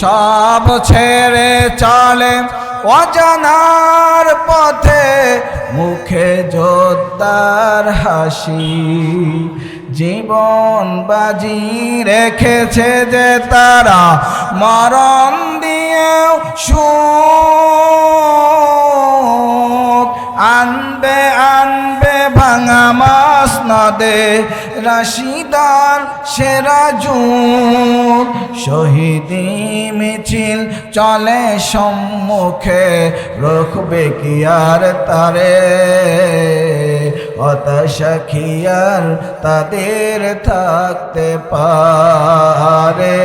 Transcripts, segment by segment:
সব ছেড়ে চলে অজানার পথে, মুখে যোদ্ধার হাসি। জীবন বাজি রেখেছে যে তারা, মরণ দিয়েও সুখ আনবে আনবে ভাঙা মাস নদে, রাশিদার সেরা যুগ। শহীদি মিছিল চলে সম্মুখে, রুখবে কি আর তারে? হতাশা কি আর তাদের থাকতে পারে?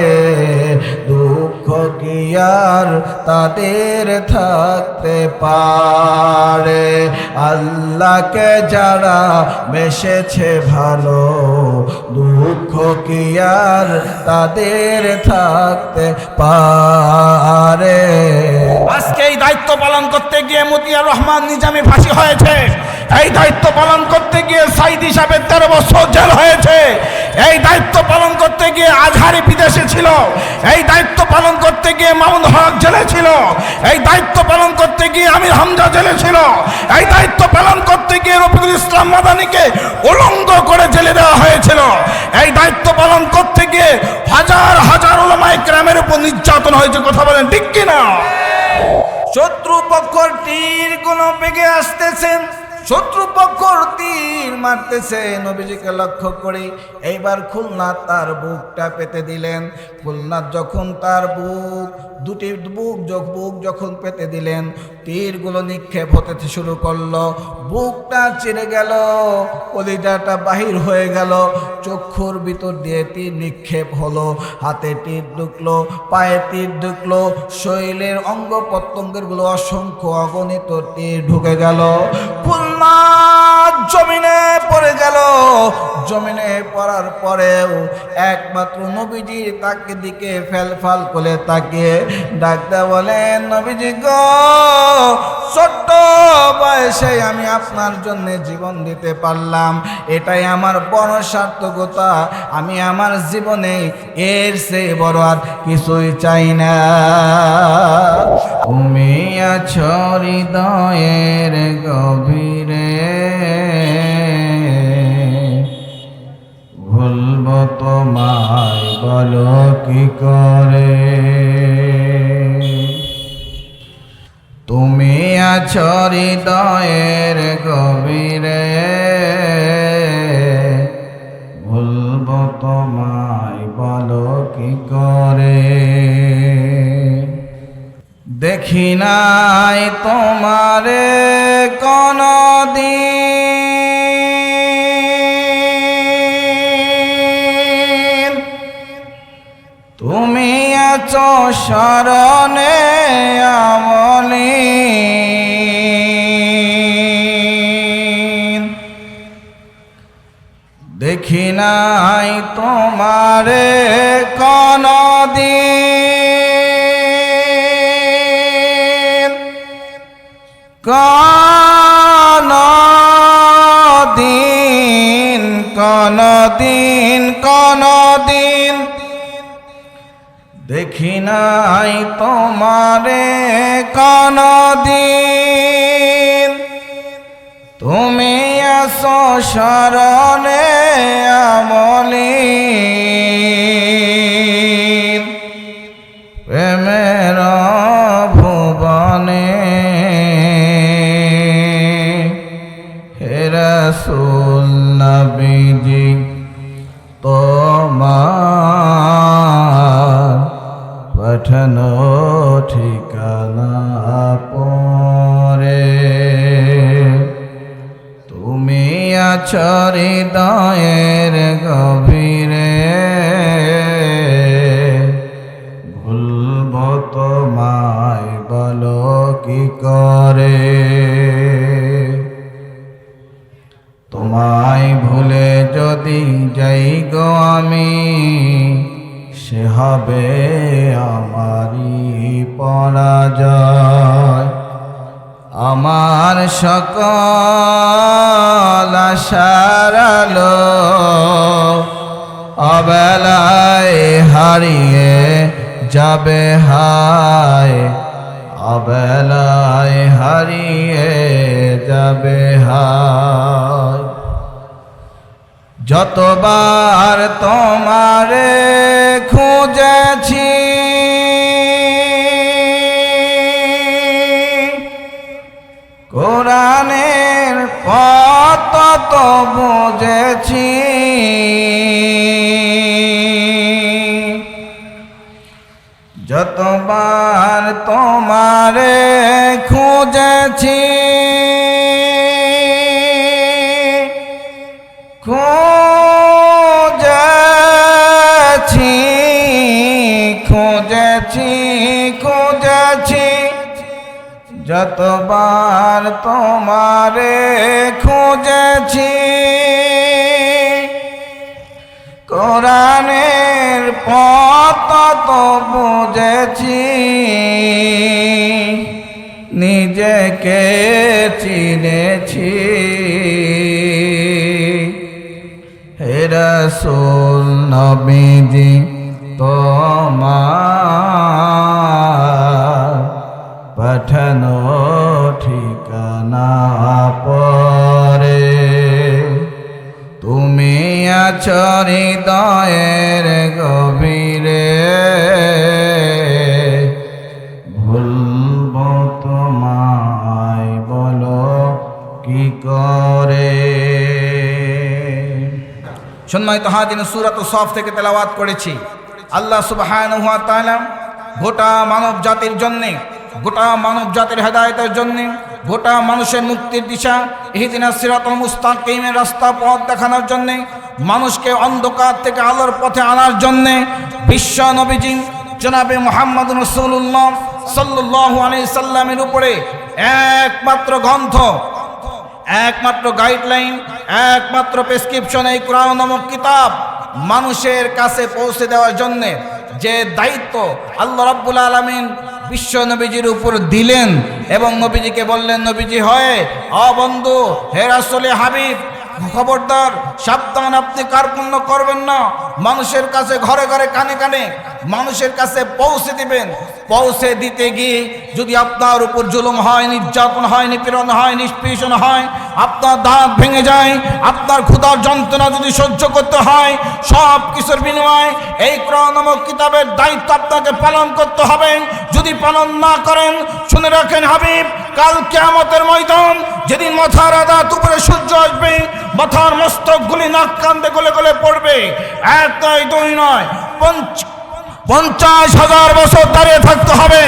দুঃখ কি আর তাদের থাকতে পারে? আল্লাহকে যারা বেসেছে ভালো, দুঃখ কি আর তাদের থাকতে পারে? আজকে এই দায়িত্ব পালন করতে গিয়ে মতিয়ার রহমান নিজামী ফাঁসি হয়েছে। এই দায়িত্ব পালন করতে গিয়ে সাইদি সাহেবের 13 বছর জেল হয়েছে। এই দায়িত্ব পালন করতে গিয়ে আজহারি বিদেশে ছিল। এই দায়িত্ব পালন করতে গিয়ে মামুন হক জেলে ছিল। এই দায়িত্ব পালন করতে গিয়ে আমির হামজা জেলে ছিল। এই দায়িত্ব পালন করতে গিয়ে রফিকুল ইসলাম মাদানিকে উলঙ্গ করে জেলে দেওয়া হয়েছিল। এই দায়িত্ব পালন করতে গিয়ে হাজার হাজার উলামায়ে কেরামের উপর নির্যাতন হয়েছে। কথা বলেন ঠিক কিনা? শত্রুপক্ষর তীর কোন বেগে আসতেছেন, শত্রুপক্ষর তীর মারতেছে নবীজিকে লক্ষ্য করে। এইবার খুলনা তার বুকটা পেতে দিলেন। খুলনা যখন তার দুটি বুক যখন পেতে দিলেন, তীরগুলো নিক্ষেপ হতে শুরু করলো। বুকটা চিরে গেল, কলিজাটা বাহির হয়ে গেল, চক্ষুর ভিতর দিয়ে তীর নিক্ষেপ হলো, হাতে তীর ঢুকলো, পায়ে তীর ঢুকলো, শরীরের অঙ্গ প্রত্যঙ্গের গুলো অসংখ্য অগণিত তীর ঢুকে গেল। খুলনা জমিনে পড়ে গেল। জমিনে পড়ার পরেও একমাত্র নবীজি তাকে দিকে ফেলফাল করে তাকিয়ে ডাকতে বলেন, নবীজি গো, ছোট্ট বয়সে আমি আপনার জন্য জীবন দিতে পারলাম, এটাই আমার বড় সার্থকতা। আমি আমার জীবনে এর চেয়ে বড় আর কিছুই চাই না। তুমি আছো হৃদয়ের গভীরে, ভুলব তোমায় বলো কি করে? তুমি আছো হৃদয়ের গভীরে, ভুলব তোমায় বলো কি করে? দেখি নাই তোমারে কোনদিন, তুমি আছো শরণে আমলিন। দেখি নাই তোমারে কোনদিন, কোনদিন কোনদিন কোনদিন দেখি নাই তোমারে কোনদিন। তুমি আসো শরণে আমলিন। প্রেমের ভুবনে হে রাসূল নবীজি তোমার পাঠানো ঠিকানা পরে, তুমি আছো হৃদয়ের গভীরে, ভুলব তোমায় বলো কি করে? তোমায় ভুলে যদি যাই গো আমি, সে হবে আমারই পরাজয়। আমার সকল আশার আলো অবেলায় হারিয়ে যাবে হায়, অবেলায় হারিয়ে যাবে হায়। যতবার তোমারে খুঁজেছি, কোরআনের পথ তো বুঝেছি, যতবার তোমারে খুঁজেছি, খুঁজেছি খুঁজেছি খুঁজেছি, যতবার তোমারে খুঁজেছি, কোরআনের পথ তো বুঝেছি, নিজেকে চিনেছি। হে রাসূল নবীজি তোমার পাঠানো ঠিকানা পরে, তুমি আছো হৃদয়ের গভীরে, ভুলব তোমায় বলো কি করে। সম্মানিত হাজির, সূরাত সফ থেকে তেলাওয়াত করেছি। আল্লাহ সুবহানাহু ওয়া তাআলা গোটা মানব জাতির জন্যে, গোটা মানব জাতির হেদায়েতের জন্যে, গোটা মানুষের মুক্তির দিশা ইহদিনাস সিরাতাল মুস্তাকিমের রাস্তা পথ দেখানোর জন্যে, মানুষকে অন্ধকার থেকে আলোর পথে আনার জন্যে বিশ্ব নবীজি জনাবে মুহাম্মদ রাসূলুল্লাহ সাল্লাল্লাহু আলাইহি সাল্লামের উপরে একমাত্র গ্রন্থ, একমাত্র গাইডলাইন, একমাত্র প্রেসক্রিপশন এই কোরআন নামক কিতাব মানুষের কাছে পৌঁছে দেওয়ার জন্যে যে দায়িত্ব আল্লাহ রাব্বুল আলামিন বিশ্ব নবীজির উপর দিলেন, এবং নবীজিকে বললেন, নবীজি হয় বন্ধু, হে রাসূলে হাবিব, খবরদার, সাবধান, আপনি কার্পণ্য করবেন না, মানুষের কাছে ঘরে ঘরে কানে কানে মানুষের কাছে পৌঁছে দিবেন। পৌঁছে দিতে গিয়ে যদি আপনার উপর জুলুম হয়, নির্যাতন হয়, নিপীড়ন হয়, নিষ্পেষণ হয়, আপনার দাঁত ভেঙে যায়, আপনার ক্ষুধার যন্ত্রণা যদি সহ্য করতে হয়, সব কিছুর বিনিময়ে এই কোরআন নামক কিতাবের দায়িত্ব আপনাকে পালন করতে হবে। যদি পালন না করেন, শুনে রাখেন হাবিব, কাল কিয়ামতের ময়দান, যেদিন মাথার আঘাত উপরে সূর্য আসবে, মাথার মস্তকগুলি নাক কান্দে গলে গলে পড়বে, এক নয় দুই নয় 50,000 বছর দাঁড়িয়ে থাকতে হবে।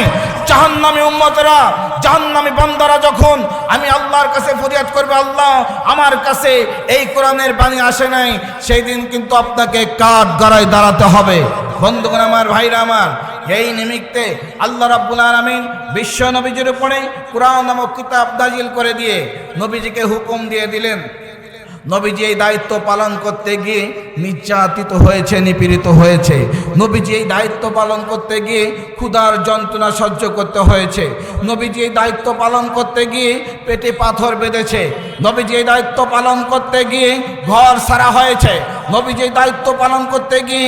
জাহান্নামী উম্মতেরা, জাহান্নামী বান্দারা যখন আমি আল্লাহর কাছে ফরিয়াদ করবে, আল্লাহ আমার কাছে এই কোরআনের বাণী আসে নাই, সেই দিন কিন্তু আপনাকে কাঠ গড়ায় দাঁড়াতে হবে। বন্ধুগণ আমার, ভাইরা আমার, এই নিমিত্তে আল্লাহ রাব্বুল আলামিন বিশ্ব নবীজির উপরে কোরআন নামক কিতাব নাজিল করে দিয়ে নবীজিকে হুকুম দিয়ে দিলেন। নবীজি এই দায়িত্ব পালন করতে গিয়ে নির্যাতিত হয়েছে, নিপীড়িত হয়েছে। নবীজি এই দায়িত্ব পালন করতে গিয়ে ক্ষুধার যন্ত্রণা সহ্য করতে হয়েছে। নবীজি এই দায়িত্ব পালন করতে গিয়ে পেটে পাথর বেঁধেছে। নবীজি এই দায়িত্ব পালন করতে গিয়ে ঘর ছাড়া হয়েছে। নবীজি এই দায়িত্ব পালন করতে গিয়ে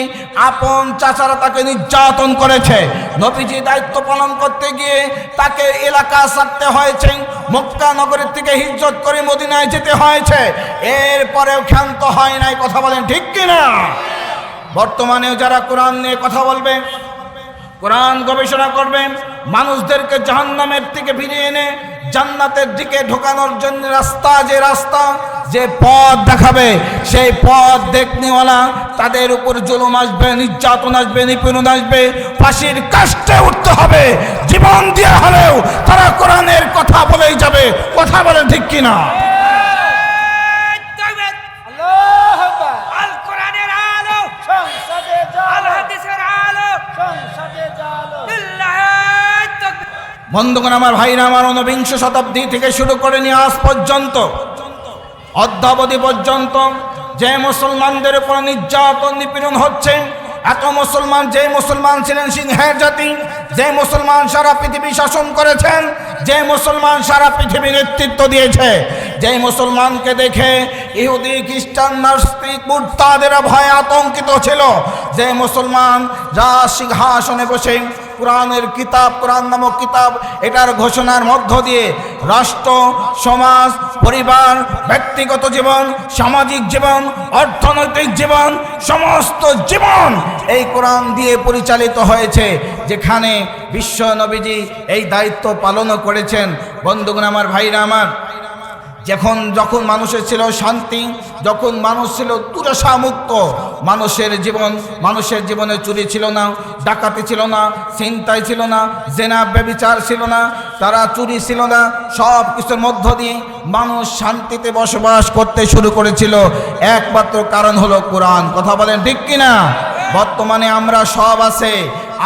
আপন চাচারা তাকে নির্যাতন করেছে। নবীজি দায়িত্ব পালন করতে গিয়ে তাকে এলাকা ছাড়তে হয়েছে, মক্কা নগরীর থেকে হিজরত করে মদিনায় যেতে হয়েছে। এরপরেও ক্ষান্ত হয় নাই। কথা বলেন ঠিক কিনা? বর্তমানেও যারা কোরআন নিয়ে কথা বলবে, কোরআন গবেষণা করবে, মানুষদেরকে জাহান্নামের থেকে ফিরিয়ে এনে জান্নাতের দিকে ঢোকানোর জন্য রাস্তা যে পথ দেখাবে, সেই পথ দেখনেওয়ালা তাদের উপর জুলুম আসবে, নির্যাতন আসবে, নিপীড়ন আসবে, ফাঁসির কাস্টে উঠতে হবে। জীবন দিয়ে হলেও তারা কোরআনের কথা বলেই যাবে। কথা বলে ঠিক কিনা? বন্ধুগণ আমার, ভাইরা আমার, 19 শতাব্দী থেকে শুরু করে নিয়ে আজ পর্যন্ত, অদ্যাবধি পর্যন্ত যে মুসলমানদের উপর নির্যাতন নিপীড়ন হচ্ছে, এত মুসলমান, যে মুসলমান ছিলেন সিংহের জাতি, যে মুসলমান সারা পৃথিবী শাসন করেছেন, যে মুসলমান সারা পৃথিবী নেতৃত্ব দিয়েছে, যে মুসলমানকে দেখে ইহুদি খ্রিস্টান নাস্তিক মুরতাদেরা ভয়ে আতঙ্কিত ছিল, যে মুসলমান যা সিংহাসনে বসে কোরআনের কিতাব, কোরআন নামক কিতাব, এটার ঘোষণার মধ্য দিয়ে রাষ্ট্র, সমাজ, পরিবার, ব্যক্তিগত জীবন, সামাজিক জীবন, অর্থনৈতিক জীবন, সমস্ত জীবন এই কোরআন দিয়ে পরিচালিত হয়েছে, যেখানে বিশ্ব নবীজি এই দায়িত্ব পালনও করেছেন। বন্ধুগণ আমার, ভাইরা আমার, যখন মানুষের ছিল শান্তি, যখন মানুষ ছিল দুরাশা মুক্ত, মানুষের জীবনে চুরি ছিল না, ডাকাতি ছিল না, ছিনতাই ছিল না, জেনা ব্যভিচার ছিল না, তারা চুরি ছিল না, সব কিছুর মধ্য দিয়ে মানুষ শান্তিতে বসবাস করতে শুরু করেছিল। একমাত্র কারণ হলো কোরআন। কথা বলেন ঠিক কিনা? বর্তমানে আমরা সব আছে,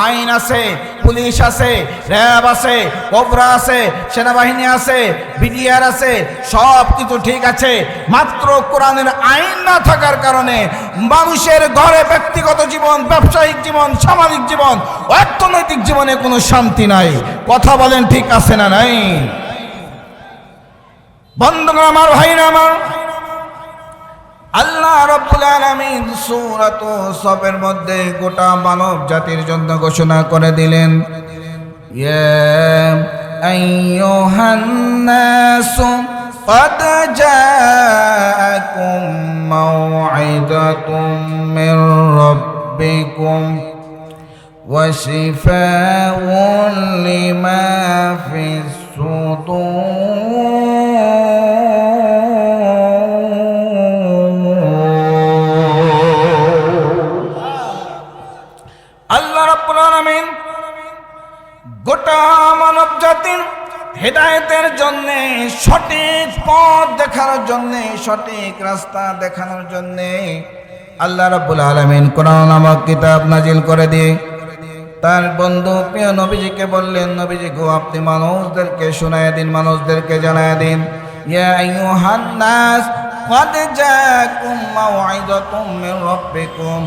আইন আছে, পুলিশ আছে, র্যাব আছে, কোবরা আছে, সেনাবাহিনী আছে, বিডিআর আছে, সব কিছু ঠিক আছে, মাত্র কোরআনের আইন না থাকার কারণে মানুষের ঘরে ব্যক্তিগত জীবন, ব্যবসায়িক জীবন, সামাজিক জীবন, অর্থনৈতিক জীবনে কোনো শান্তি নাই। কথা বলেন ঠিক আছে না নাই? বন্ধুগণ আমার, ভাইরা আমার, আল্লাহ রাব্বুল আলামিন সূরাত সফের মধ্যে গোটা মানব জাতির জন্য ঘোষণা করে দিলেন, ইয়া আইয়ুহান নাসু قد جاءكم موعظة من ربكم وشفاء لما في আল্লাহ রাব্বুল আলামিন গোটা মানব জাতির হেদায়েতের জন্য, সঠিক পথ দেখানোর জন্য, সঠিক রাস্তা দেখানোর জন্য আল্লাহ রাব্বুল আলামিন কোরআন নামক কিতাব নাজিল করে দিয়ে তার বন্ধু প্রিয় নবীজিকে বললেন, নবীজি গো, আপনি মানুষদেরকে শোনায় দিন, মানুষদেরকে জানায় দিন, ইয়া আইয়ুহান নাস قد جاءكم موعظة من ربكم।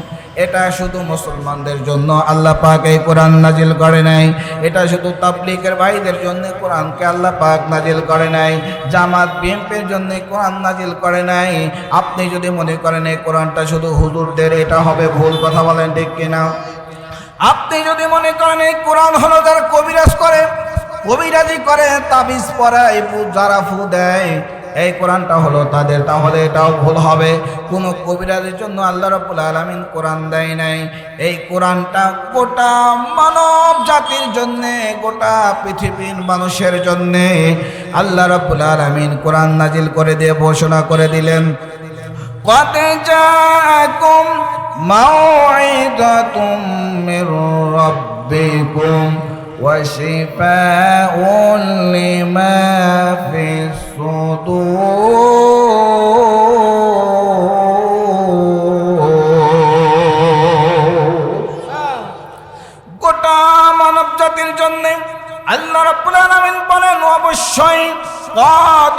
এটা শুধু মুসলমানদের জন্য আল্লাহ পাক এই কোরআন নাজিল করে নাই, এটা শুধু তাবলীগের ভাইদের জন্য কোরআনকে আল্লাহ পাক নাজিল করে নাই, জামাত বিএনপির জন্য কোরআন নাজিল করে নাই। আপনি যদি মনে করেন এই কোরআনটা শুধু হুজুরদের, এটা হবে ভুল। কথা বলেন ঠিক কিনা? আপনি যদি মনে করেন এই কোরআন হলো যারা কবিরাজ করে, কবিরাজি করে, তাবিজ পড়ায়, যারা ফু দেয়, এই কোরআনটা হলো তাদের, তাহলে এটাও ভুল হবে। কোনো কবিরাজের জন্য আল্লাহ রাব্বুল আলামিন কোরআন দেয় নাই। এই কোরআনটা গোটা মানব জাতির জন্যে, গোটা পৃথিবীর মানুষের জন্যে আল্লাহ রাব্বুল আলামিন কোরআন নাজিল করে দিয়ে ঘোষণা করে দিলেন, قد جاءكم موعظة من ربكم وشفاء لما في গোটা মানব জাতির জন্য আল্লাহ রাব্বুল আলামিন বলেন,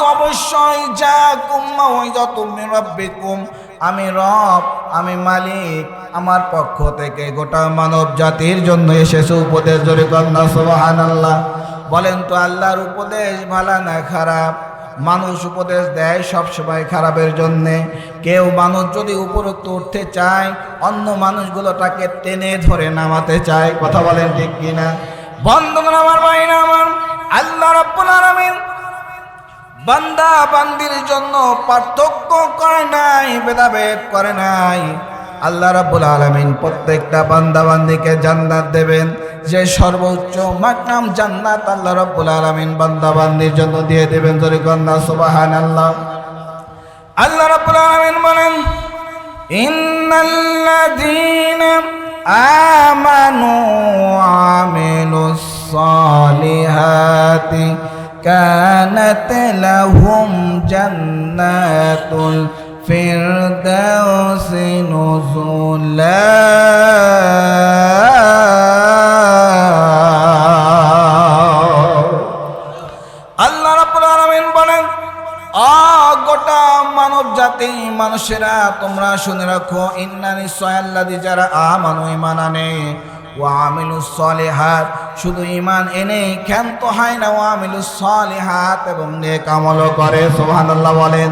অবশ্যই জাকুম মাউইযাতুম মির রাব্বিকুম, আমি রব, আমি মালিক, আমার পক্ষ থেকে গোটা মানব জাতির জন্য এসেছে উপদেশ। জোরে কন্যা সুবহানাল্লাহ। বলেন তো আল্লাহর উপদেশ ভালো না খারাপ? মানুষ উপদেশ দেয় সবসময় খারাপের জন্যে। মানুষ যদি উপরোক্ত উঠতে চায়, অন্য মানুষগুলো তাকে টেনে ধরে নামাতে চায়। কথা বলেন ঠিক কিনা? বন্ধুগণ আমার, ভাইরা আমার, আল্লাহ রাব্বুল আলামিন বান্দা বান্দির জন্য পার্থক্য করে নাই, ভেদাভেদ করে নাই। আল্লাহ রাব্বুল আলামিন প্রত্যেকটা বান্দা বান্দিকে জান্নাত দেবেন, যে সর্বোচ্চ মাকনাম জান্নাত আল্লাহ রাব্বুল আলামিন বান্দা বান্দির জন্য দিয়ে দেবেন। জোরে কন্যা সুবহানাল্লাহ। আল্লাহ রাব্বুল আলামিন বলেন, ইন্নাল্লাযীনা আমানু ওয়া আমিলুস সালিহাতি কানাত লাহুম জান্নাতুল ফিরদাউসি নুজুলা। আল্লাহ রাব্বুল আলামিন বলেন, গোটা মানব জাতি, মানুষেরা তোমরা শুনে রাখো, ইন্না নিশ্চয় আল্লাযী যারা আমানু ঈমান আনে, ওয়া আমিলুস সালিহাত শুধু ঈমান এনে ক্ষান্ত হয় না, ওয়া আমিলুস সালিহাত এবং নেক আমলও করে। সুবহানাল্লাহ বলেন।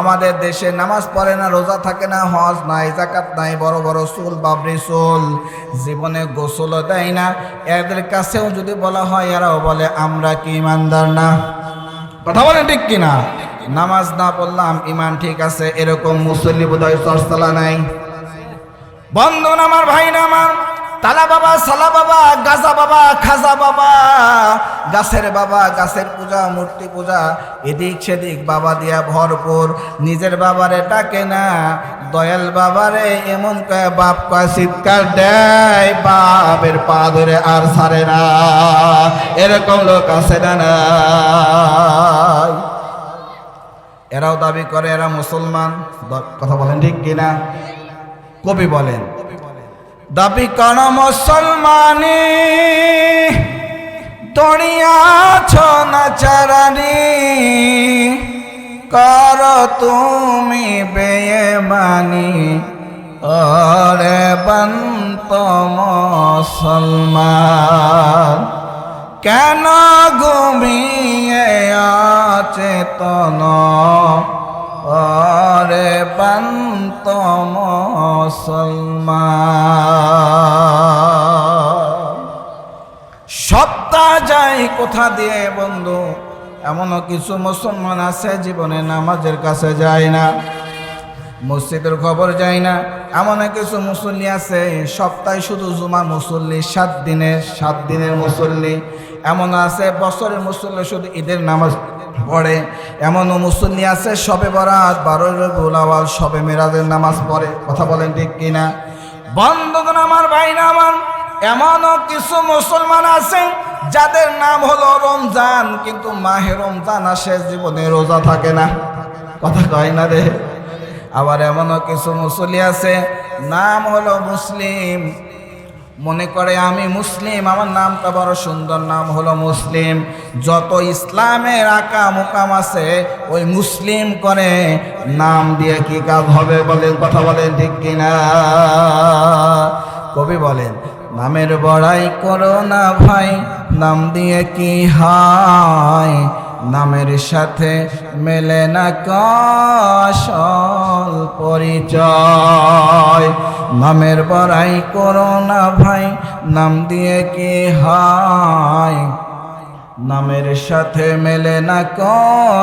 আমাদের দেশে নামাজ পড়ে না, রোজা থাকে না, হজ নাই, যাকাত নাই, বড় বড় চুল, বাবরি চুল, জীবনে গোসলও দেয় না। এদের কাছেও যদি বলা হয়, এরাও বলে আমরা কি ইমানদার না? কথা বলেন ঠিক কিনা? নামাজ না পড়লাম ইমান ঠিক আছে, এরকম মুসল্লি বোধহয় চর্চলা নাই। বন্ধন আমার, ভাই না আমার, তালা বাবা, সালা বাবা, গাজা বাবা, খাজা বাবা, গাছের বাবা, গাছের পূজা, মূর্তি পূজা, এদিক সেদিক বাবা দিয়া ভরপুর। নিজের বাবারে ডাকে না, দয়াল বাবারে এমন কয় বাপ কয় চিৎকার দেয়, বাপের পা ধরে আর ছাড়ে না। এরকম লোক আছে না নাই? এরাও দাবি করে এরা মুসলমান। কথা বলেন ঠিক কিনা? কবি বলেন, দাবি কর মুসলমানি, দড়িয়াছ না চারানি, কর তুমি বেঈমানি, ওরে বন্ত মুসলমান। কেন ঘুমিয়ে অচেতন, ওরে বন্ত মুসলমান। সত্তা যায় কোথা দিয়ে বন্ধু? এমনও কিছু মুসলমান আছে জীবনে নামাজের কাছে যায় না, মসজিদের খবর যায় না। এমন কিছু মুসল্লি আছে সপ্তাহে শুধু জুমা মুসল্লি, 7 দিনের মুসল্লি। এমন আছে বছরের মুসল্লি শুধু ঈদের নামাজ পড়ে। এমনও মুসল্লি আছে শবে বরাত, 12 রবিউল আউয়াল, শবে মেরাজের নামাজ পড়ে। কথা বলেন ঠিক কিনা? বন্ধুগণ আমার, ভাই না আমার, এমনও কিছু মুসলমান আছে যাদের নাম হলো রমজান, কিন্তু মাহে রমজান আসে জীবনে রোজা থাকে না। কথা কয় না রে? আবার এমনও কিছু মুসল্লি আছে নাম হলো মুসলিম, মনে করে আমি মুসলিম, আমার নামটা বড় সুন্দর, নাম হলো মুসলিম। যত ইসলামের আকা মুকাম আছে ওই মুসলিম করে, নাম দিয়ে কি কাজ হবে বলেন? কথা বলেন ঠিক কিনা? কবি বলেন, নামের বড়াই করো না ভাই, নাম দিয়ে কি হয়? নামের সাথে মেলে না আসল পরিচয়। নামের বড়াই করো না ভাই, নাম দিয়ে কি হয়? নামের সাথে মেলে না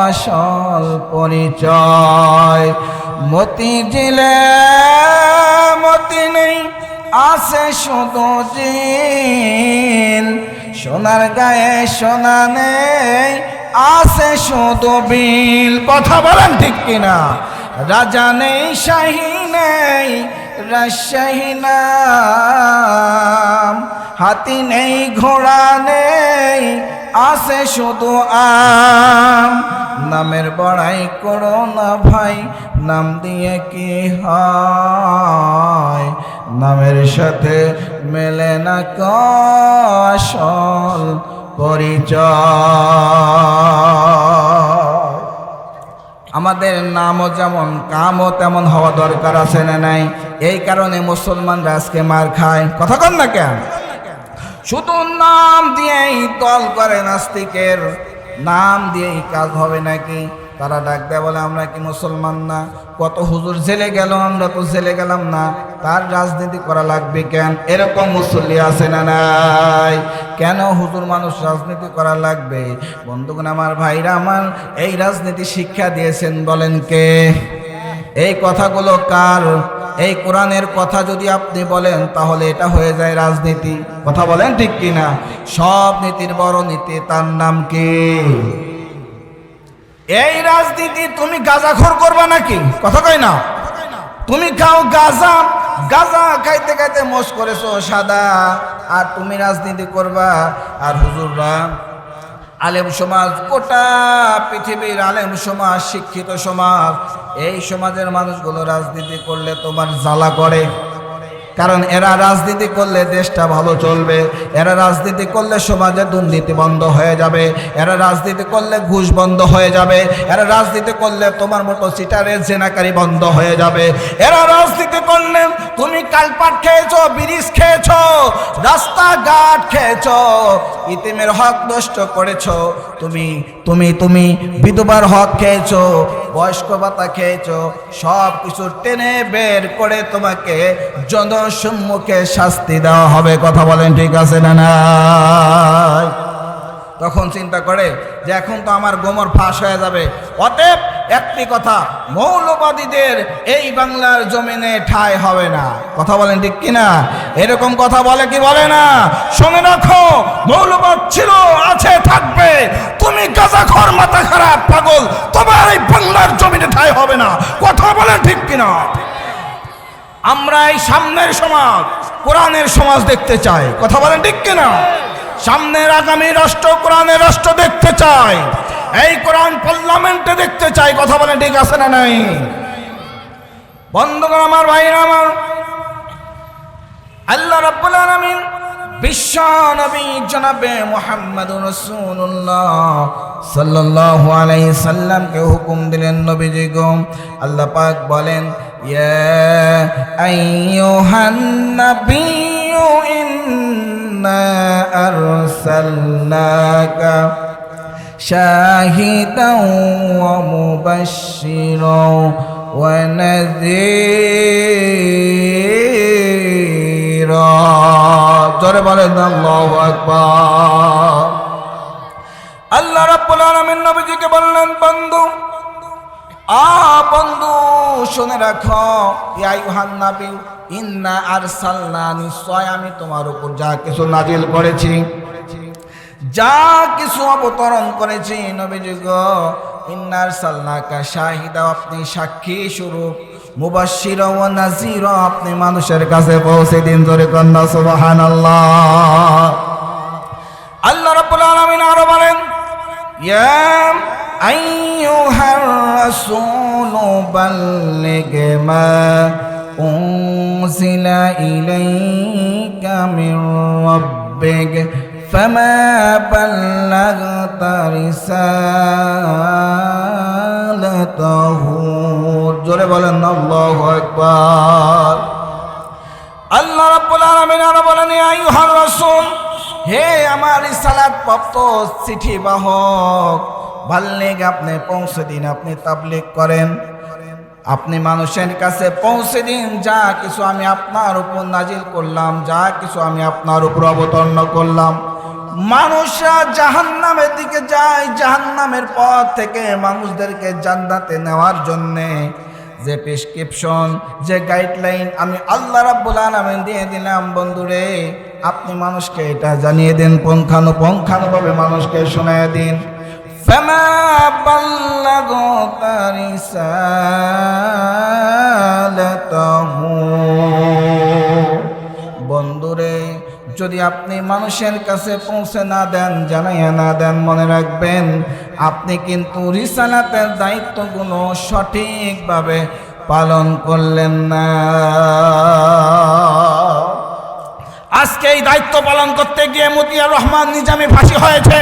আসল পরিচয়। মতি জিলে মতি নেই, আছে শুধু জিন, সোনার গায়ে সোনা নেই, আছে শুধু বিল। কথা বলেন ঠিক কিনা? রাজা নেই, শাহী নেই, রাজশাহী নাম, হাতি নেই, ঘোড়া নেই, আছে শুধু আম। নামের বড়াই করো না ভাই, নাম দিয়ে কি হয়? নামের সাথে মেলে না আসল পরিচয়। আমাদের নামও যেমন কামও তেমন হওয়া দরকার আছে না নাই? এই কারণে মুসলমানরা আজকে মার খায়। কথা কন না কেন? শুধু নাম দিয়েই দল করে নাস্তিকের, নাম দিয়েই কাজ হবে নাকি? তারা ডাক দেয় বলে আমরা কি মুসলমান না? কত হুজুর জেলে গেল, আমরা তো জেলে গেলাম না, তার রাজনীতি করা লাগবে কেন? এরকম মুসল্লি আছে না নাই? কেন হুজুর মানুষ রাজনীতি করা লাগবে? বন্ধুগণ আমার, ভাইরা আমার, এই রাজনীতি শিক্ষা দিয়েছেন বলেন কে? এই কথাগুলো কার? এই কোরআনের কথা যদি আপনি বলেন তাহলে এটা হয়ে যায় রাজনীতি। কথা বলেন ঠিক কিনা? সব নীতির বড় নীতি, তার নাম কি? এই রাজনীতি তুমি গাঁজাখোর করবা নাকি? কথা কই না? তুমি খাও গাঁজা, গাঁজা খাইতে খাইতে মোষ করেছো সাদা, আর তুমি রাজনীতি করবা? আর হুজুররা, আলেম সমাজ, গোটা পৃথিবীর আলেম সমাজ, শিক্ষিত সমাজ, এই সমাজের মানুষগুলো রাজনীতি করলে তোমার জ্বালা করে। কারণ এরা রাজনীতি করলে দেশটা ভালো চলবে, এরা রাজনীতি করলে সমাজে দুর্নীতি বন্ধ হয়ে যাবে, এরা রাজনীতি করলে ঘুষ বন্ধ হয়ে যাবে, এরা রাজনীতি করলে তোমার মতো সিটারের জেনাকারি বন্ধ হয়ে যাবে, এরা রাজনীতি করলে তুমি কালপাট খেয়েছো, ব্রিজ খেয়েছো, রাস্তাঘাট খেয়েছো, ইতিমের হক নষ্ট করেছো, তুমি তুমি তুমি বিধবার হক খেয়েছো, বয়স্ক ভাতা খেয়েছো, সব কিছু টেনে বের করে তোমাকে জনসম্মুখে শাস্তি দেওয়া হবে। কথা বলেন ঠিক আছে না না? তখন চিন্তা করে যে এখন তো আমার গোমর ফাঁস হয়ে যাবে, অতএব একটি কথা, মৌলবাদীদের এই বাংলার জমিনে ঠাঁই হবে না। কথা বলেন ঠিক কিনা? এরকম কথা বলে কি বলে না? শুনে রাখো, মৌলবাদ ছিল, আছে, থাকবে। তুমি গাঁজাখোর, মাথা খারাপ, পাগল, তোমার এই বাংলার জমিনে ঠাঁই হবে না। কথা বলেন ঠিক কিনা? আমরা এই সামনের সমাজ, কোরআনের সমাজ দেখতে চাই। কথা বলেন ঠিক কিনা? সামনের আগামী রাষ্ট্র কোরআনের রাষ্ট্র দেখতে চাই, এই কোরআন পার্লামেন্টে দেখতে চাই। কথা বলেন ঠিক আছে না নাই? বন্ধুগণ আমার, ভাইরা আমার, আল্লাহ রাব্বুল আলামিন বিশ্ব নবী জনাবে মুহাম্মদুর রাসূলুল্লাহ সাল্লাল্লাহু আলাইহি সাল্লামকে হুকুম দিলেন, নবীজি গো, আল্লাহ পাক বলেন, ইয়া আইয়ুহান নাবিয়্যু ইন্না আরসালনাকা শাহিদাও ওয়া মুবাশশিরাও ওয়া নাযীরা। জোরে বলেন আল্লাহু আকবার। আল্লাহ রাব্বুল আলামিন নবীজিকে বললেন, বন্ধু, বন্ধু শুনে রাখো, ইয়া আইয়ুহান নাবী ইন্না আরসালনা, নিশ্চয় আমি তোমার উপর যা কিছু নাজিল করেছি, যা কিছু অবতরণ করেছি, নবীজি গো, ইন্না আরসালনাকা শাহিদা, আপনি সাক্ষী স্বরূপ, মুবাশশিরা ওয়া নাযীরা, আপনি মানুষের কাছে পৌঁছে দিন। জোরে কন্না সুবহানাল্লাহ। আল্লাহ রাব্বুল আলামিন আরো বলেন, ইয়া আইয়ুহার রাসূলু বাল্লিগ মা উনজিলা ইলাইকা মির রাব্বিক ফামা বাল্লাগতা রিসালাতাহু। জোরে বলেন আল্লাহু আকবার। আল্লাহ রাব্বুল আলামিন আরো বলেন, ইয়া আইয়ুহার রাসূল, হে আমার রিসালাত প্রাপ্ত চিঠি বাহক, বাল্লিগ, আপনি পৌঁছে দিন, আপনি তাবলীগ করেন, আপনি মানুষের কাছে পৌঁছে দিন যা কিছু আমি আপনার উপর নাজিল করলাম, যা কিছু আমি আপনার উপর অবতীর্ণ করলাম। মানুষরা জাহান্নামের দিকে যায়, জাহান্নামের পথ থেকে মানুষদেরকে জান্নাতে নেওয়ার জন্যে যে প্রেসক্রিপশন, যে গাইডলাইন আমি আল্লাহ রাব্বুল আলামিন দিয়ে দিলাম, বন্ধুরে, আপনি মানুষকে এটা জানিয়ে দিন, পুঙ্খানুপুঙ্খানুভাবে মানুষকে শোনায় দিন। ফামা বাল্লাগতা রিসালাতাহু, বন্ধুরে, যদি আপনি মানুষের কাছে পৌঁছে না দেন, জানাইয়া না দেন, মনে রাখবেন আপনি কিন্তু রিসালাতের দায়িত্বগুলো সঠিকভাবে পালন করলেন না। আজকে এই দায়িত্ব পালন করতে গিয়ে মতিয়ার রহমান নিজামী ফাঁসি হয়েছে,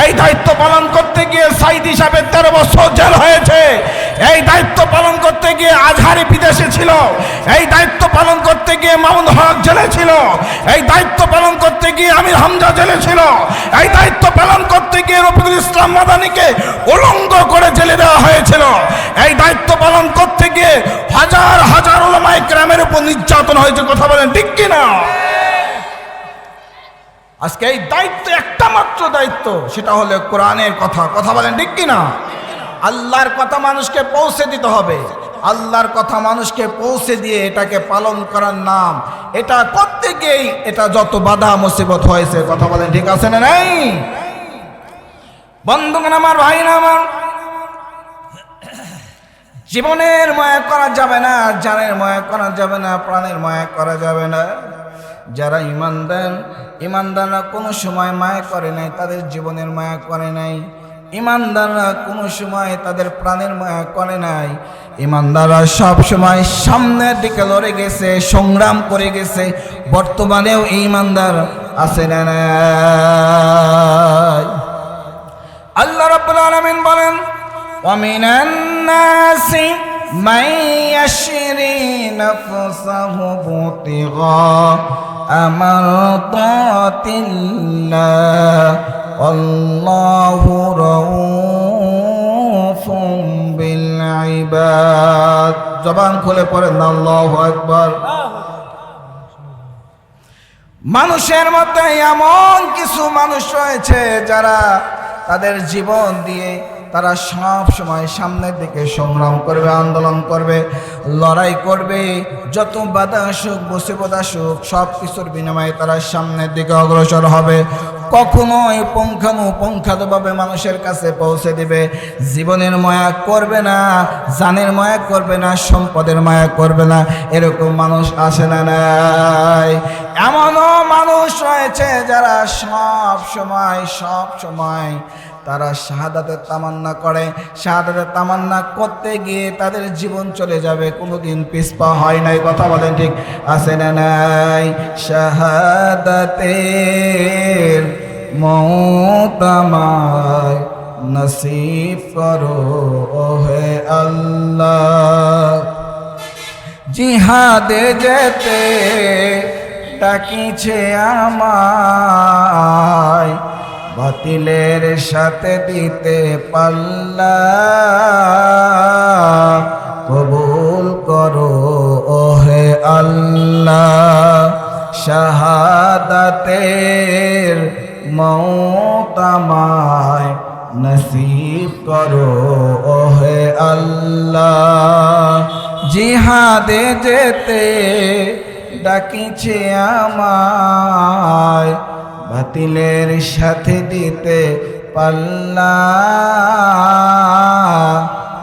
এই দায়িত্ব পালন করতে গিয়ে সাইদি সাহেবের 13 বছর জেল হয়েছে, এই দায়িত্ব পালন করতে গিয়ে আজহারি বিদেশে ছিল, এই দায়িত্ব পালন করতে গিয়ে মামুন হক জেলে ছিল, এই দায়িত্ব পালন করতে গিয়ে আমির হামজা জেলে ছিল, এই দায়িত্ব পালন করতে গিয়ে রফিকুল ইসলাম মাদানিকে উলঙ্গ করে জেলে দেওয়া হয়েছিল, এই দায়িত্ব পালন করতে গিয়ে হাজার হাজার উলামায়ে কেরামের উপর নির্যাতন হয়েছে। কথা বলেন ঠিক কিনা? আজকে এই দায়িত্ব একটা মাত্র দায়িত্ব, সেটা হলো কোরআনের কথা। কথা বলেন ঠিক কিনা? আল্লাহর কথা মানুষকে পৌঁছে দিতে হবে, আল্লাহর কথা মানুষকে পৌঁছে দিয়ে এটাকে পালন করার নাম, এটা করতে গিয়েই এটা যত বাধা মুসিবত হয়েছে। কথা বলেন ঠিক আছে না নাই? বন্ধুগণ আমার, ভাইরা আমার, জীবনের মায়া করা যাবে না, জানের মায়া করা যাবে না, প্রাণের মায়া করা যাবে না। যারা ইমানদাররা কোনো সময় মায়া করে নাই, তাদের জীবনের মায়া করে নাই। ইমানদাররা কোনো সময় তাদের প্রাণের মায়া করে নাই। ইমানদাররা সব সময় সামনের দিকে লড়ে গেছে, সংগ্রাম করে গেছে। বর্তমানেও ইমানদার আছে না নাই? আল্লাহ রাব্বুল আলামিন বলেন, ওয়া মিনান নাসি মান ইয়াশরি নাফসাহু বুতিগা আমারতাতিল্লাহ আল্লাহু রাউফুম বিল ইবাদ। জবান খুলে পড়েন আল্লাহু আকবার। মানুষের মধ্যে এমন কিছু মানুষ রয়েছে যারা তাদের জীবন দিয়ে তারা সব সময় সামনের দিকে সংগ্রাম করবে, আন্দোলন করবে, লড়াই করবে। যত বাধা আসুক, মুসিবত আসুক, সব কিছুর বিনিময়ে তারা সামনের দিকে অগ্রসর হবে। কখনোই পুঙ্খানুপুঙ্খানুভাবে মানুষের কাছে পৌঁছে দিবে। জীবনের মায়া করবে না, জানের মায়া করবে না, সম্পদের মায়া করবে না। এরকম মানুষ আসে না নাই? এমনও মানুষ রয়েছে যারা সব সময় তারা শাহাদাতের তামান্না করে। শাহাদাতের তামান্না করতে গিয়ে তাদের জীবন চলে যাবে, কোনোদিন পিছপা হয় নাই। কথা বলেন ঠিক আছে না নাই? শাহাদাতের মওত আমায় নসিব করো ওহে আল্লাহ। জিহাদে যেতে ডাকিছে আমায়, বাতিলের সাথে দিতে পাল্লা কবুল করো ওহে আল্লাহ। শাহাদাতের মওত আমায় নসিব করো ওহে আল্লাহ। জিহাদে যেতে ডাকিছে আমায়, বাতিলের সাথে দিতে পাল্লা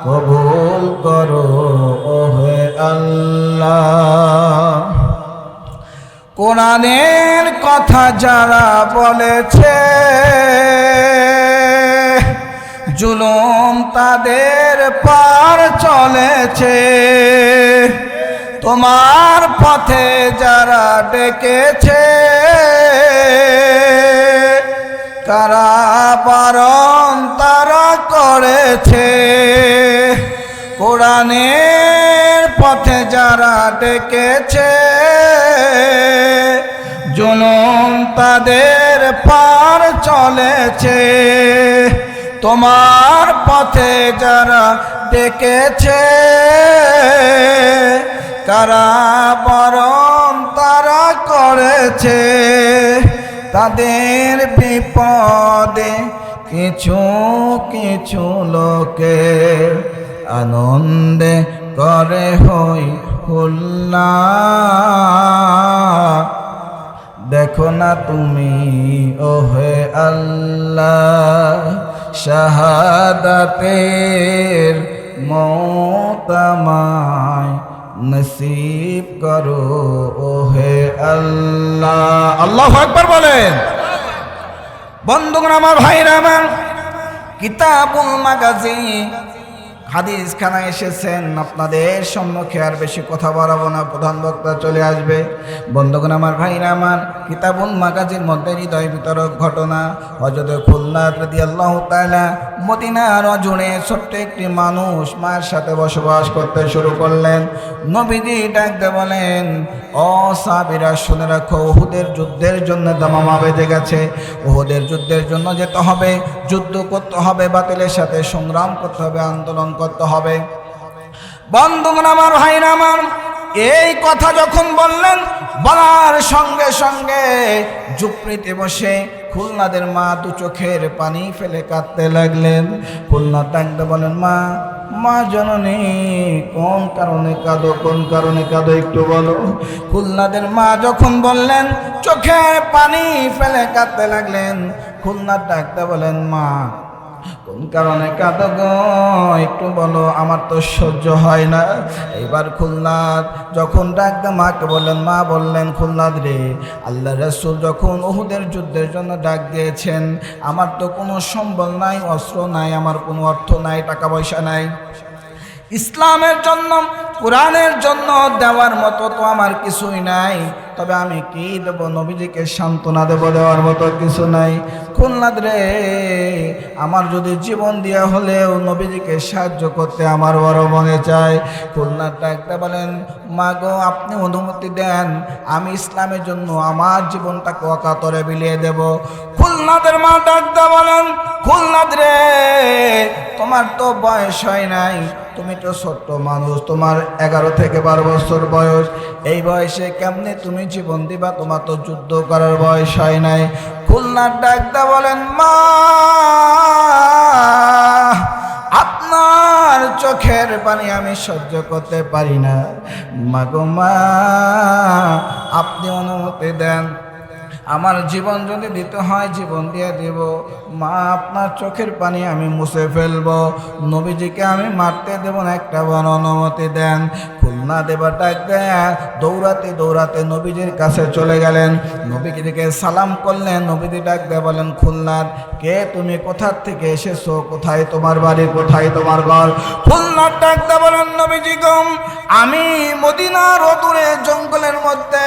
কবুল করো ওহে আল্লাহ। কোরআনের কথা যারা বলেছে, জুলুম তাদের পার চলেছে। তোমার পথে যারা ডেকেছে, কারাবরণ তারা করেছে। কোরআনের পথে যারা ডেকেছে, জুলুম তাদের পার চলেছে। তোমার পথে যারা ডেকেছে, কারাবরণ তারা করেছে। তাদের বিপদে কিছু কিছু লোকে আনন্দে করে হই হুল্লা। দেখো না তুমি ওহে আল্লাহ, শাহাদাতের মওত আমায় নসিব করো ওহে আল্লাহ। আল্লাহু আকবার বলেন। বন্ধুগণ আমার, ভাইরা আমার, কিতাবুল মাগাজি হাদিস খানা এসেছেন। আপনাদের সম্মুখে আর বেশি কথা বাড়াবো না, প্রধান বক্তা চলে আসবে। বন্ধুগণ আমার, ভাইরা আমার, কিতাবুল মাগাজির মধ্যে হৃদয় বিতরক ঘটনা। হযরত খুল্লাদ রাদিয়াল্লাহু তাআলা মদিনার অজুড়ে ছোট্ট একটি মানুষ মায়ের সাথে বসবাস করতে শুরু করলেন। নবীজি ডাকতে বলেন, ও সাহাবীরা শুনে রাখো, উহুদের যুদ্ধের জন্য দামামা বেজে গেছে। উহুদের যুদ্ধের জন্য যেতে হবে, যুদ্ধ করতে হবে, বাতিলের সাথে সংগ্রাম করতে হবে, আন্দোলন করতে হবে। বন্ধুগণ আমার, ভাইরা আমার, এই কথা যখন বললেন, বলার সঙ্গে সঙ্গে ঝুপড়িতে বসে খুলনাদের মা দু চোখের পানি ফেলে কাঁদতে লাগলেন। খুলনা ডাকতে বলেন, মা মা জননী, কোন কারণে কাঁদো, কোন কারণে কাঁদো একটু বলো। খুলনাদের মা যখন বললেন, চোখের পানি ফেলে কাঁদতে লাগলেন। খুলনা ডাকতে বলেন, মা কোন কারণে কাঁদো গো একটু বলো, আমার তো সহ্য হয় না। এইবার খুলনাদ যখন ডাকতে মাকে বললেন, মা বললেন, খুলনাদ রে, আল্লাহ রাসূল যখন উহুদের যুদ্ধের জন্য ডাক দিয়েছেন, আমার তো কোনো সম্বল নাই, অস্ত্র নাই, আমার কোনো অর্থ নাই, টাকা পয়সা নাই, ইসলামের জন্য কোরআনের জন্য দেওয়ার মতো তো আমার কিছুই নাই, তবে আমি কি দেব? নবীজিকে সান্ত্বনা দেব, দেওয়ার মতো কিছু নাই। খুলনাদ রে, আমার যদি জীবন দেওয়া হলেও নবীজিকে সাহায্য করতে আমার বড় মনে চায়। খুলনাদটা একটা বলেন, মা গো আপনি অনুমতি দেন, আমি ইসলামের জন্য আমার জীবনটাকে অকাতরে বিলিয়ে দেব। খুলনাদের মা ডাকতে বলেন, খুলনাদ রে, তোমার তো বয়স হয় নাই, তুমি তো ছোট্ট মানুষ, তোমার 11 থেকে 12 বছর বয়স, এই বয়সে কেমনে তুমি জীবন দিবা? তোমার তো যুদ্ধ করার বয়স হয় নাই। খুলনার ডাকদা বলেন, মা আপনার চোখের পানি আমি সহ্য করতে পারি না, মা গো মা আপনি অনুমতি দেন, আমার জীবন যদি দিতে হয় জীবন দিয়ে দেব, মা আপনার চোখের পানি আমি মুছে ফেলবো, নবীজিকে আমি মারতে দেব না, একটা বার অনুমতি দেন। খুলনা দেবার ডাক দেয়, দৌড়াতে দৌড়াতে নবীজির কাছে চলে গেলেন, নবীজিকে সালাম করলেন। নবীজি ডাক দেয় বলেন, খুলনার কে তুমি? কোথার থেকে এসেছো? কোথায় তোমার বাড়ি? কোথায় তোমার ঘর? খুলনার ডাক দেয় বলেন, নবীজি গো আমি মদিনার অদূরে জঙ্গলের মধ্যে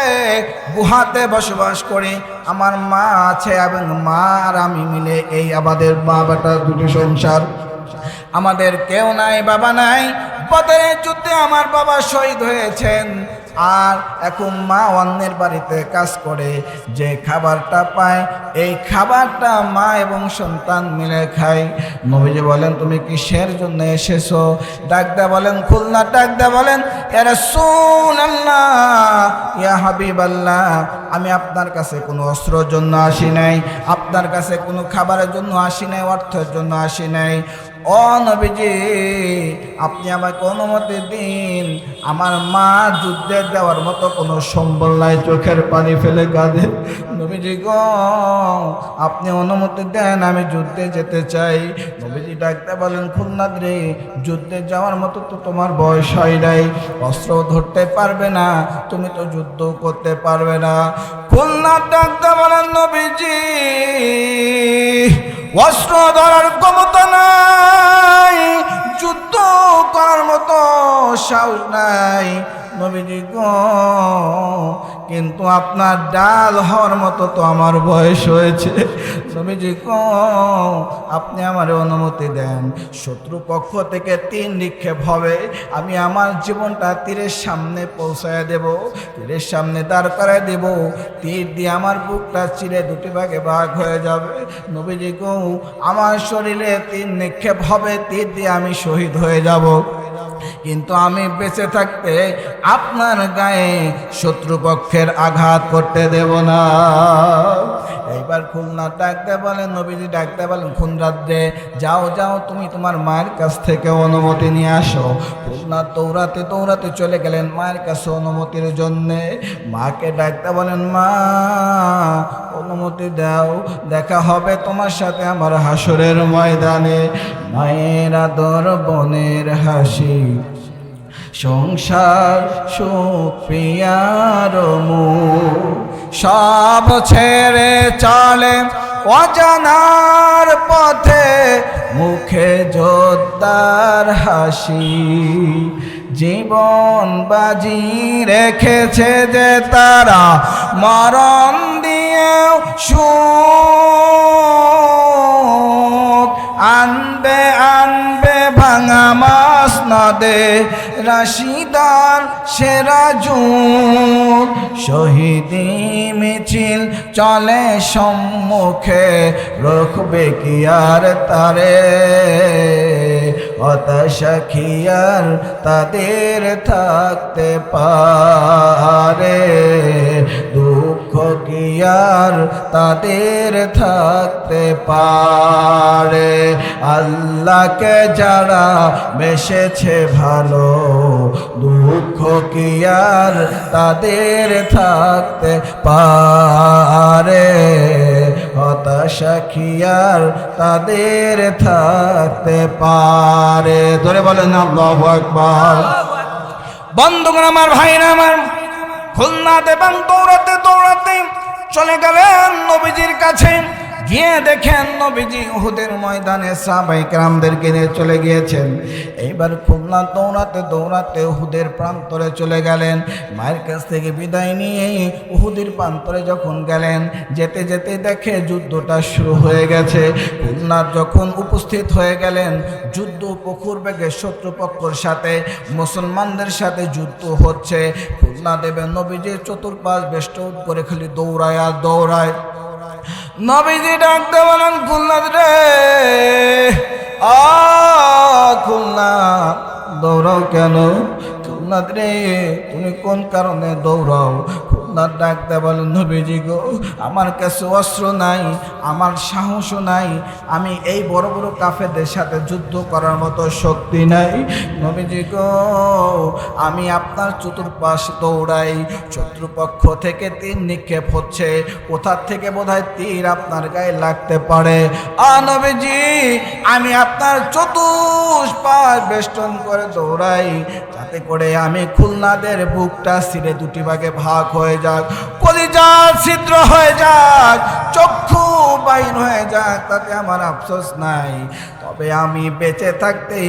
গুহাতে বসবাস করি, আমার মা আছে এবং মা আর আমি মিলে এই আমাদের মা বেটা দুটি সংসার, আমাদের কেউ নাই, বাবা নাই, বদরের যুদ্ধে আমার বাবা শহীদ হয়েছেন, আর এখন মা অন্যের বাড়িতে কাজ করে, যে খাবারটা পায় এই খাবারটা মা এবং সন্তান মিলে খায়। নবীজি বলেন, তুমি কিসের জন্য এসেছো? ডাকদা বলেন, খুলনা ডাকদা বলেন, ইয়া রাসূলুল্লাহ, ইয়া হাবিবাল্লাহ, আমি আপনার কাছে কোনো অস্ত্রের জন্য আসি নাই, আপনার কাছে কোনো খাবারের জন্য আসি নাই, অর্থের জন্য আসি নাই। ও নবীজি, আপনি আমাকে অনুমতি দিন, আমার মা যুদ্ধে দেওয়ার মতো কোনো সম্বল নাই, চোখের পানি ফেলে কাঁদে। নবীজি গো আপনি অনুমতি দেন, আমি যুদ্ধে যেতে চাই। নবীজি ডাকতে বলেন, খুলনাদ রে, যুদ্ধে যাওয়ার মতো তো তোমার বয়স হয় নাই, অস্ত্র ধরতে পারবে না, তুমি তো যুদ্ধ করতে পারবে না। খুলনাদ ডাকতে বলেন, নবীজি অস্ত্র ধরার ক্ষমতা নাই, যুদ্ধ করার মতো সাহস নাই, নবীজি গো কিন্তু আপনার ডাল হওয়ার মতো তো আমার বয়স হয়েছে, নবীজি গো আপনি আমার অনুমতি দেন, শত্রু পক্ষ থেকে 3 নিক্ষেপ হবে, আমি আমার জীবনটা তীরের সামনে পৌঁছায় দেব, তীরের সামনে দাঁড় করায় দেব, তীর দিয়ে আমার বুকটা চিরে 2 ভাগে ভাগ হয়ে যাবে। নবীজি গো আমার শরীরে 3 নিক্ষেপ হবে, তীর দিয়ে আমি শহীদ হয়ে যাব, কিন্তু আমি বেঁচে থাকতে আপনার গায়ে শত্রুপক্ষের আঘাত করতে দেব না। এইবার খুলনা ডাকতে বলেন, নবীজি ডাকতে বলেন, খুলনাদ রে, যাও যাও তুমি তোমার মায়ের কাছ থেকে অনুমতি নিয়ে আসো। খুলনা দৌড়াতে দৌড়াতে চলে গেলেন মায়ের কাছে অনুমতির জন্যে। মাকে ডাকতে বলেন, মা অনুমতি দাও, দেখা হবে তোমার সাথে আমার হাসরের ময়দানে। মায়ের আদর বনের হাসি, সংসার সুখ প্রিয়ার মুখ, সব ছেড়ে চলে অজানার পথে, মুখে যোদ্ধার হাসি, জীবন বাজি রেখেছে যে তারা, মরণ দিয়েও সুখ আনবে আনবে ভাঙা মাস নদে, রাশিদার সেরা যুগ, শহীদি মিছিল চলে সম্মুখে, রুখবে কি আর তারে, হতাশা কি আর তাদের থাকতে পারে, দুঃখ কি আর তাদের থাকতে পারে। আল্লাহকে যারা বেসেছে ভালো, দুঃখ কি আর তাদের থাকতে পারে। হতাশা কি আর তাদের থাকতে পারে। ধরে বলেন আল্লাহু আকবার। বন্ধুগণ আমার, ভাইরা আমার, খুলনাতে এবং দৌড়াতে দৌড়াতে চলে গেলেন নবীজির কাছে। গিয়ে দেখেন নবীজি উহুদের ময়দানে সাহাবায়ে কেরামদেরকে নিয়ে চলে গিয়েছেন। এইবার খুলনা দৌড়াতে দৌড়াতে উহুদের প্রান্তরে চলে গেলেন। মায়ের কাছ থেকে বিদায় নিয়ে উহুদের প্রান্তরে যখন গেলেন, যেতে যেতে দেখে যুদ্ধটা শুরু হয়ে গেছে। খুলনার যখন উপস্থিত হয়ে গেলেন, যুদ্ধ প্রখর বেগে শত্রুপক্ষের সাথে মুসলমানদের সাথে যুদ্ধ হচ্ছে। খুলনা দেবে নবীজির চতুর্পাশ বেষ্টন করে খালি দৌড়ায় আর দৌড়ায়। নবীজি ডাকতে বলেন, খুলনা রে, খুলনা দৌড়াও কেন? খুলনা রে, তুমি কোন কারণে দৌড়াও? খুলনা ডাকতে বলেন, নবীজি গো, আমার কাছে অস্ত্র নাই, আমার সাহসও নাই, আমি এই বড় বড় কাফেরদের সাথে যুদ্ধ করার মতো শক্তি নাই। নবীজি গো, আমি আপনার চতুর্পাশ দৌড়াই, শত্রুপক্ষ থেকে তীর নিক্ষেপ হচ্ছে, কোথার থেকে বোধহয় তীর আপনার গায়ে লাগতে পারে। নবীজি, আমি আপনার চতুষ্পাশ বেষ্টন করে দৌড়াই, যাতে করে আমি খুলনাদের বুকটা ছিঁড়ে দুটি ভাগে ভাগ হয়ে যাক, কলিজা ছিদ্র হয়ে যাক, চক্ষু বাইর হয়ে যাক, তাতে আমার আফসোস নাই। তবে আমি বেঁচে থাকতে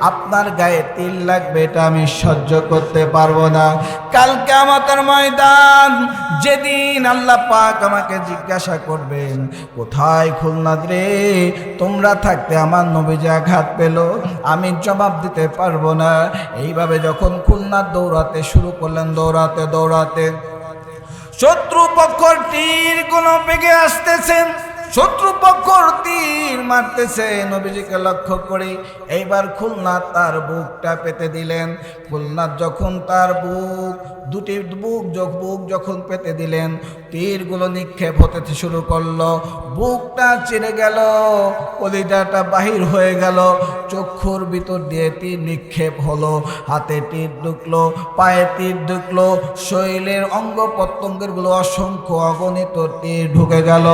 আপনার গায়ে তীর লাগবে, এটা আমি সহ্য করতে পারবো না। কাল কিয়ামতের ময়দান, যেদিন আল্লাহ পাক আমাকে জিজ্ঞাসা করবেন, কোথায় খুলনা রে তোমরা থাকতে আমার নবীজি আঘাত পেল, আমি জবাব দিতে পারবো না। এইভাবে যখন খুলনা দৌড়াতে শুরু করলেন, দৌড়াতে দৌড়াতে শত্রুপক্ষর তীরগুলো বেগে আসতেছেন, শত্রুপক্ষর তীর মারতেছে নবীজিকে লক্ষ্য করে। এইবার খুলনা তার বুকটা পেতে দিলেন। খুলনা যখন তার দুটি বুক যখন পেতে দিলেন, তীরগুলো নিক্ষেপ হতে শুরু করলো। বুকটা চিরে গেল, কলিজাটা বাহির হয়ে গেল, চক্ষুর ভিতর দিয়ে তীর নিক্ষেপ হলো, হাতে তীর ঢুকলো, পায়ে তীর ঢুকলো, শরীরের অঙ্গ প্রত্যঙ্গের গুলো অসংখ্য অগণিত তীর ঢুকে গেল।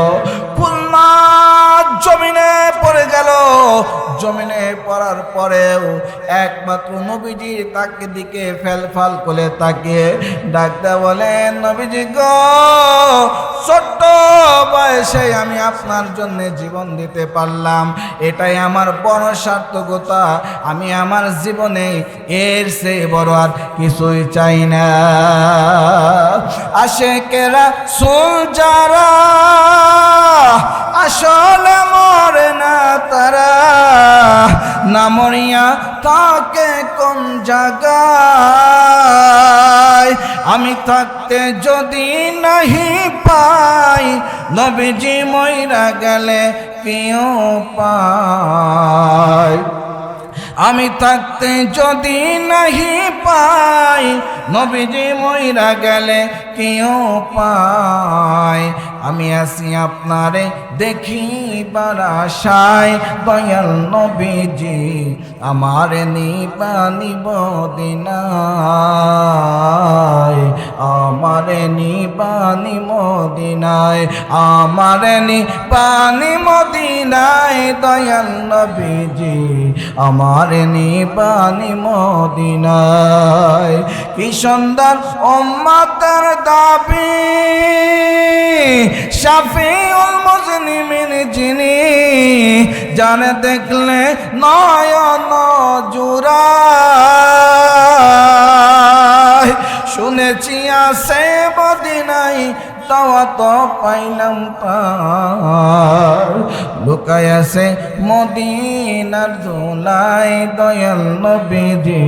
খুলনা জমিনে পড়ে গেল। জমিনে পড়ার পরেও একমাত্র নবীজি তাকে দিকে ফেলফাল করে তাকিয়ে ডাকতে বলেন, নবীজি গো, ছোট্ট বয়সে আমি আপনার জন্য জীবন দিতে পারলাম, এটাই আমার বড় সার্থকতা। আমি আমার জীবনে এর চেয়ে বড় আর কিছুই চাই না। আশেকেরা সুল যারা আসলে মরে না তারা, না মরিয়া তাকে কোন জায়গায়। আমি থাকতে যদি নাহি পাই, নবীজি মইরা গেলে কেউ পায়। আমি থাকতে যদি নাহি পাই, নবীজি মইরা গেলে কেউ পায়। আমি আসি আপনারে দেখিবার আশায়, দয়াল নবীজি আমার নিবানি মদিনায়, আমার নিবানি মদিনায়, আমার নিবানি মদিনায়, দয়াল নবীজি আমার নিবানি মদিনায়। কি সুন্দর উম্মতের দাবি, শাফিউল মুজলিমিন যিনি, জানে দেখলে নয়ন জুড়ায়। শুনেছি আছে মদিনায়, তাওয়া তো পাইলাম পার, লুকায় আছে মদিনার ধুলায়, দয়াল নবীজি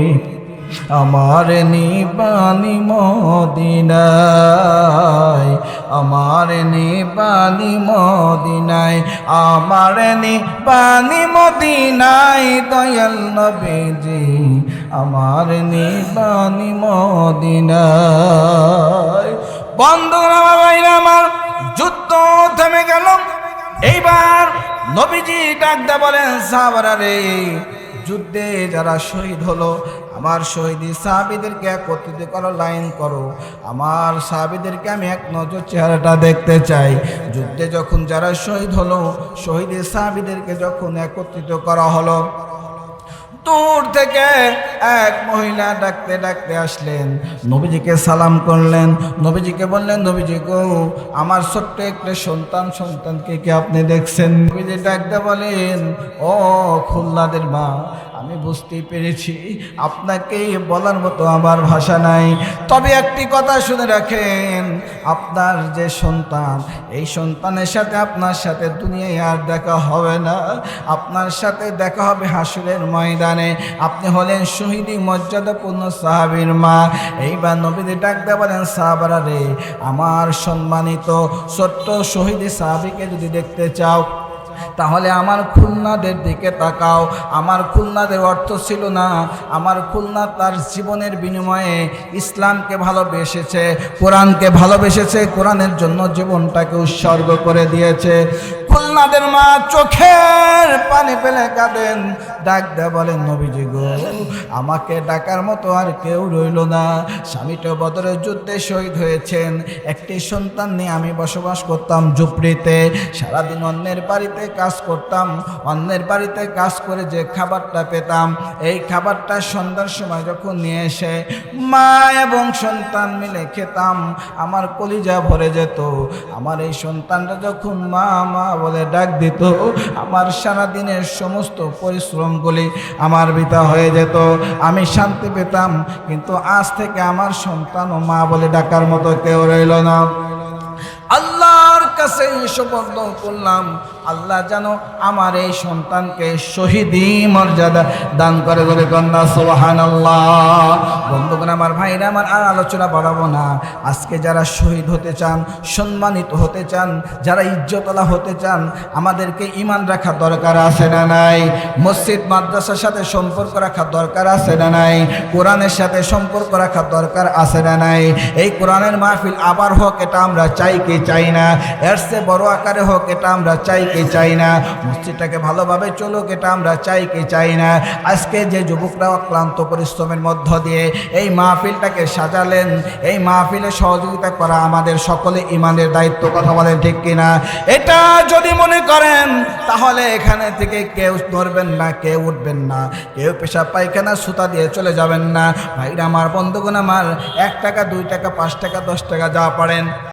আমার নিবানি মদিনায়, আমার নিবানি মদিনায়, আমার নিবানি মদিনায়, দয়াল নবীজি আমার নিবানি মদিনায়। বন্ধুরা আমার ভাইরা আমার, যুদ্ধ থেমে গেল। এইবার নবীজি ডাক দিয়ে বলেন, সাহাবারা রে, যুদ্ধে যারা শহীদ হলো আমার শহীদি সাহাবীদেরকে একত্রিত করো, লাইন করো। আমার সাহাবীদেরকে আমি এক নজর চেহারাটা দেখতে চাই। যুদ্ধে যখন যারা শহীদ হলো, শহীদি সাহাবীদেরকে যখন একত্রিত করা হলো, দূর থেকে এক মহিলা ডাকতে ডাকতে আসলেন, নবীজিকে সালাম করলেন। নবীজিকে বললেন, নবীজি গো, আমার ছোট্ট একটা সন্তানকে কি আপনি দেখছেন? নবীজি ডাকতে বলেন, ও খুলনাদের মা, আমি বুঝতেই পেরেছি, আপনাকে বলার মতো আমার ভাষা নাই। তবে একটি কথা শুনে রাখেন, আপনার যে সন্তান, এই সন্তানের সাথে আপনার সাথে দুনিয়ায় আর দেখা হবে না। আপনার সাথে দেখা হবে হাসরের ময়দানে। আপনি হলেন শহীদি মর্যাদাপূর্ণ সাহাবীর মা। এইবার নবীজি ডাকতে বলেন, সাহাবারা রে, আমার সম্মানিত ছোট্ট শহীদি সাহাবীকে যদি দেখতে চাও, তাহলে আমার খুলনাদের দিকে তাকাও। আমার খুলনাদের অর্থ ছিল না, আমার খুলনা তার জীবনের বিনিময়ে ইসলামকে ভালোবেসেছে, কোরআনকে ভালোবেসেছে, কোরআনের জন্য জীবনটাকে উৎসর্গ করে দিয়েছে। খুলনাদের মা চোখের পানি ফেলে কাঁদেন, ডাক দেয়া বলেন, নবীজি গো, আমাকে ডাকার মতো আর কেউ রইল না। স্বামীটা বদরের যুদ্ধে শহীদ হয়েছেন। একটি সন্তান নিয়ে আমি বসবাস করতাম ঝুপড়িতে। সারাদিন অন্যের বাড়িতে কাজ করতাম। অন্যের বাড়িতে কাজ করে যে খাবারটা পেতাম, এই খাবারটা সন্ধ্যার সময় যখন নিয়ে এসে মা এবং সন্তান মিলে খেতাম, আমার কলিজা ভরে যেত। আমার এই সন্তানটা যখন মা মা বলে ডাক দিত, আমার সারাদিনের সমস্ত পরিশ্রমগুলি আমার বৃথা হয়ে যেত, আমি শান্তি পেতাম। কিন্তু আজ থেকে আমার সন্তান ও মা বলে ডাকার মতো কেউ রইল না। আল্লাহর কাছে শপথ করলাম, আল্লাহ যেন আমার এই সন্তানকে শহীদি মর্যাদা দান করে, বলে কন্যা সুবহানাল্লাহ। বন্ধুগণ আমার, ভাইরা আমার, আর আলোচনা বাড়াবো না। আজকে যারা শহীদ হতে চান, সম্মানিত হতে চান, যারা ইজ্জতওয়ালা হতে চান, আমাদেরকে ঈমান রাখা দরকার আছে না নাই? মসজিদ মাদ্রাসার সাথে সম্পর্ক রাখা দরকার আছে না নাই? কোরআনের সাথে সম্পর্ক রাখা দরকার আছে না নাই? এই কোরআনের মাহফিল আবার হোক, এটা আমরা চাই কি চাই না? এর চেয়ে বড় আকারে হোক, এটা আমরা চাই কি চাই না? মসজিদটাকে ভালোভাবে চলুক, এটা আমরা চাই কি চাই না? আজকে যে যুবকরা অক্লান্ত পরিশ্রমের মধ্য দিয়ে এই মাহফিলটাকে সাজালেন, এই মাহফিলে সহযোগিতা করা আমাদের সকলে ইমানের দায়িত্ব। কথা বলেন ঠিক কিনা? এটা যদি মনে করেন, তাহলে এখানে থেকে কেউ নড়বেন না, কেউ উঠবেন না, কেউ পেশাব পায়খানা সুতা দিয়ে চলে যাবেন না। ভাইরা আমার, বন্ধুগণ আমার, 1 টাকা 2 টাকা 5 টাকা 10 টাকা যা পারেন